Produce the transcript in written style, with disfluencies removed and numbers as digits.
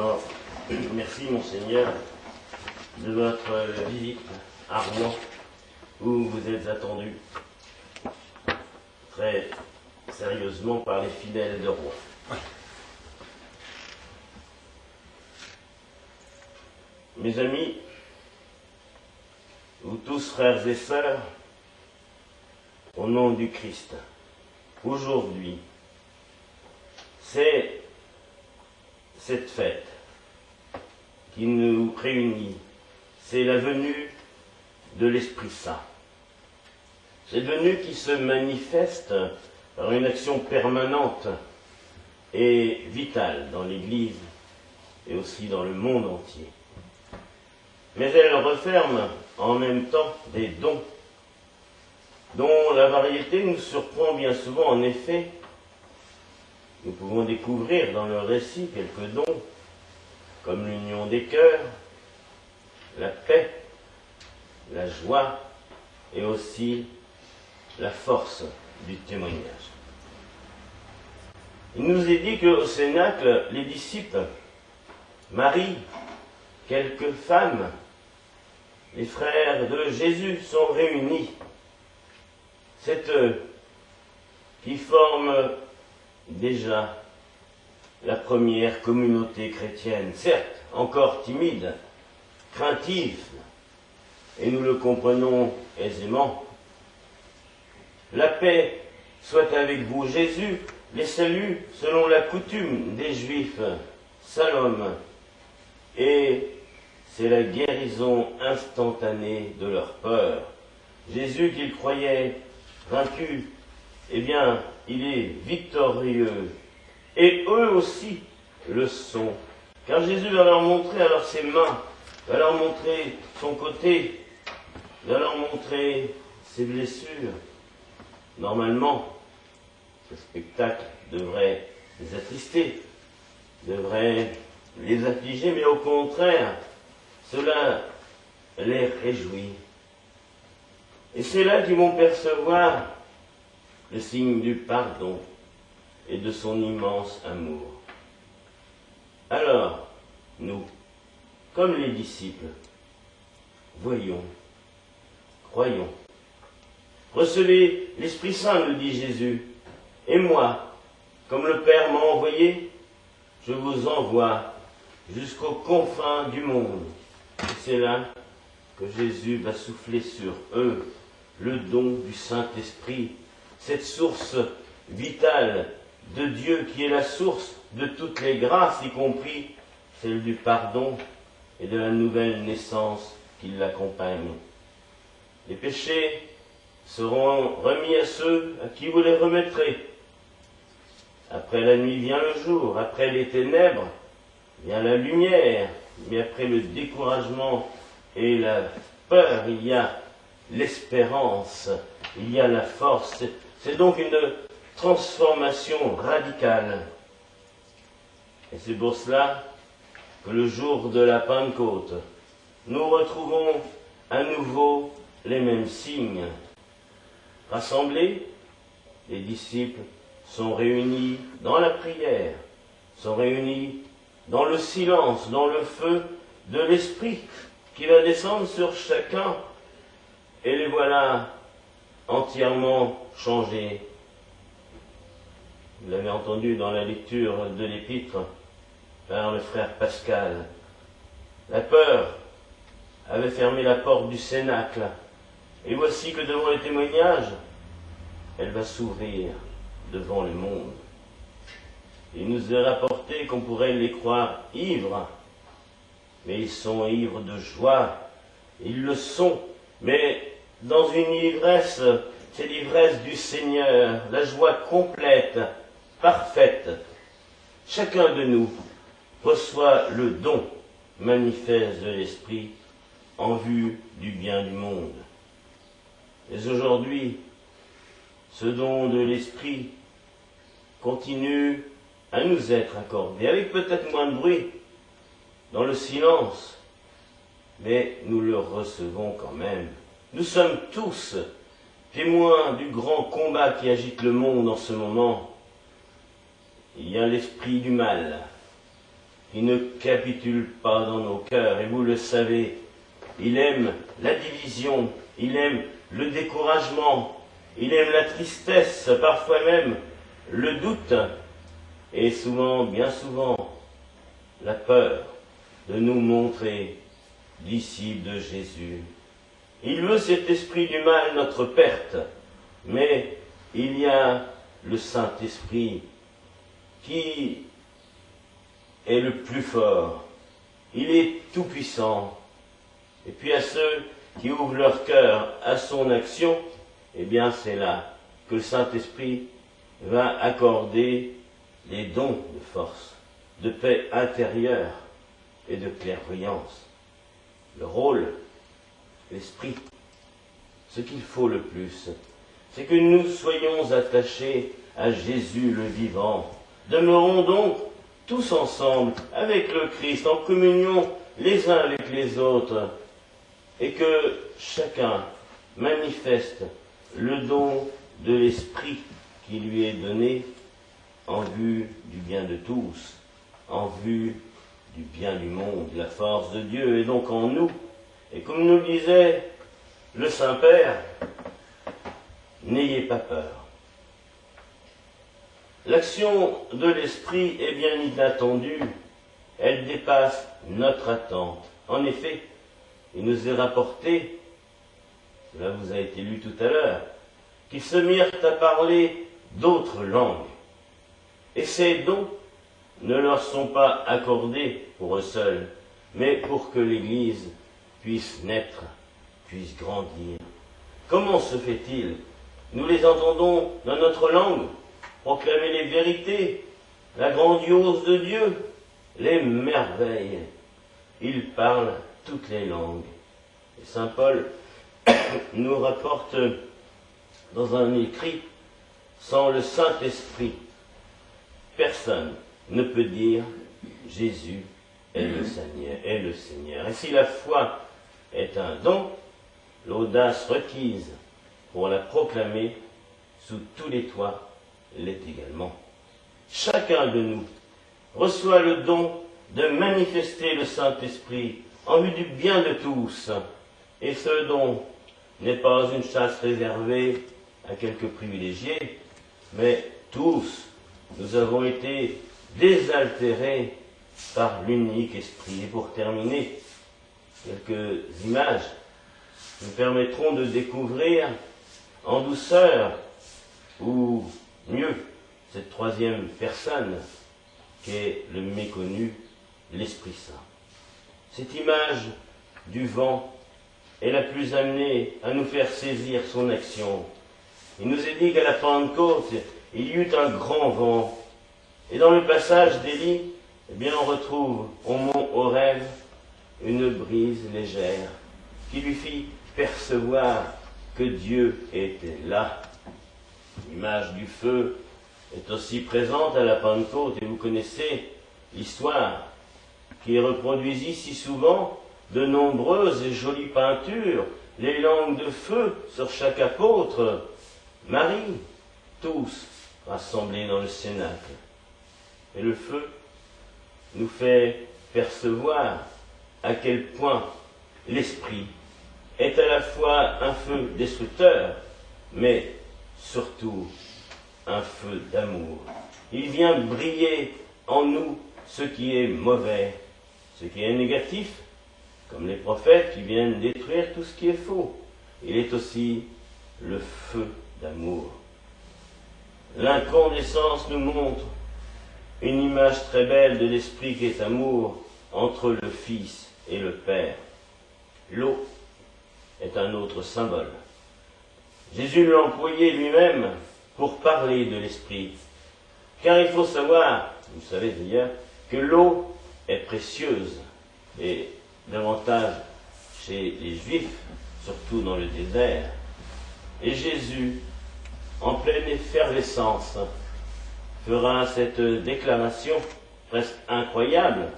D'abord, merci Monseigneur de votre visite à Rouen, où vous êtes attendu très sérieusement par les fidèles de Rouen. Mes amis, vous tous frères et sœurs, au nom du Christ, aujourd'hui, c'est cette fête qui nous réunit, c'est la venue de l'Esprit Saint. Cette venue qui se manifeste par une action permanente et vitale dans l'Église et aussi dans le monde entier. Mais elle referme en même temps des dons dont la variété nous surprend bien souvent. En effet, nous pouvons découvrir dans le récit quelques dons, comme l'union des cœurs, la paix, la joie et aussi la force du témoignage. Il nous est dit qu'au Cénacle, les disciples, Marie, quelques femmes, les frères de Jésus sont réunis. C'est eux qui forment déjà la première communauté chrétienne, certes encore timide, craintive, et nous le comprenons aisément. La paix soit avec vous. Jésus les salue selon la coutume des Juifs, Salom, et c'est la guérison instantanée de leur peur. Jésus qu'ils croyaient vaincu, eh bien, il est victorieux. Et eux aussi le sont. Car Jésus va leur montrer alors ses mains, va leur montrer son côté, va leur montrer ses blessures. Normalement, ce spectacle devrait les attrister, devrait les affliger, mais au contraire, cela les réjouit. Et c'est là qu'ils vont percevoir le signe du pardon et de son immense amour. Alors, nous, comme les disciples, voyons, croyons. Recevez l'Esprit Saint, nous dit Jésus, et moi, comme le Père m'a envoyé, je vous envoie jusqu'aux confins du monde. Et c'est là que Jésus va souffler sur eux le don du Saint-Esprit, cette source vitale de Dieu qui est la source de toutes les grâces, y compris celle du pardon et de la nouvelle naissance qui l'accompagne. Les péchés seront remis à ceux à qui vous les remettrez. Après la nuit vient le jour, après les ténèbres vient la lumière, mais après le découragement et la peur, il y a l'espérance, il y a la force. C'est donc une transformation radicale. Et c'est pour cela que le jour de la Pentecôte, nous retrouvons à nouveau les mêmes signes. Rassemblés, les disciples sont réunis dans la prière, sont réunis dans le silence, dans le feu de l'Esprit qui va descendre sur chacun. Et les voilà entièrement changés. Vous l'avez entendu dans la lecture de l'épître par le frère Pascal. La peur avait fermé la porte du Cénacle. Et voici que devant les témoignages, elle va s'ouvrir devant le monde. Il nous est rapporté qu'on pourrait les croire ivres, mais ils sont ivres de joie. Ils le sont, mais dans une ivresse, c'est l'ivresse du Seigneur, la joie complète, parfaite. Chacun de nous reçoit le don manifeste de l'Esprit en vue du bien du monde. Et aujourd'hui, ce don de l'Esprit continue à nous être accordé, avec peut-être moins de bruit, dans le silence, mais nous le recevons quand même. Nous sommes tous témoins du grand combat qui agite le monde en ce moment. Il y a l'esprit du mal qui ne capitule pas dans nos cœurs, et vous le savez, il aime la division, il aime le découragement, il aime la tristesse, parfois même le doute, et souvent, bien souvent, la peur de nous montrer disciples de Jésus. Il veut cet esprit du mal notre perte, mais il y a le Saint-Esprit qui est le plus fort. Il est tout-puissant. Et puis à ceux qui ouvrent leur cœur à son action, eh bien c'est là que le Saint-Esprit va accorder les dons de force, de paix intérieure et de clairvoyance. Le rôle, l'esprit, ce qu'il faut le plus, c'est que nous soyons attachés à Jésus le vivant. Demeurons donc tous ensemble avec le Christ, en communion les uns avec les autres, et que chacun manifeste le don de l'esprit qui lui est donné en vue du bien de tous, en vue du bien du monde. La force de Dieu est donc en nous. Et comme nous le disait le Saint-Père, n'ayez pas peur. L'action de l'Esprit est bien inattendue, elle dépasse notre attente. En effet, il nous est rapporté, cela vous a été lu tout à l'heure, qu'ils se mirent à parler d'autres langues. Et ces dons ne leur sont pas accordés pour eux seuls, mais pour que l'Église puisse naître, puisse grandir. Comment se fait-il? Nous les entendons dans notre langue, proclamer les vérités, la grandiose de Dieu, les merveilles. Ils parlent toutes les langues. Et saint Paul nous rapporte dans un écrit, sans le Saint-Esprit, personne ne peut dire Jésus est le Seigneur. Et si la foi est un don, l'audace requise pour la proclamer sous tous les toits l'est également. Chacun de nous reçoit le don de manifester le Saint-Esprit en vue du bien de tous. Et ce don n'est pas une chasse réservée à quelques privilégiés, mais tous, nous avons été désaltérés par l'unique esprit. Et pour terminer, quelques images nous permettront de découvrir en douceur, ou mieux, cette troisième personne qu'est le méconnu, l'Esprit Saint. Cette image du vent est la plus amenée à nous faire saisir son action. Il nous est dit qu'à la Pentecôte, il y eut un grand vent. Et dans le passage d'Élie, eh bien, on retrouve au mont Horeb une brise légère qui lui fit percevoir que Dieu était là. L'image du feu est aussi présente à la Pentecôte, et vous connaissez l'histoire qui reproduisit si souvent de nombreuses et jolies peintures, les langues de feu sur chaque apôtre, Marie, tous rassemblés dans le cénacle. Et le feu nous fait percevoir à quel point l'esprit est à la fois un feu destructeur, mais surtout un feu d'amour. Il vient briller en nous ce qui est mauvais, ce qui est négatif, comme les prophètes qui viennent détruire tout ce qui est faux. Il est aussi le feu d'amour. L'incandescence nous montre une image très belle de l'esprit qui est amour entre le Fils et le Père. L'eau est un autre symbole. Jésus l'a employé lui-même pour parler de l'esprit. Car il faut savoir, vous savez d'ailleurs, que l'eau est précieuse, et davantage chez les Juifs, surtout dans le désert. Et Jésus, en pleine effervescence, fera cette déclaration presque incroyable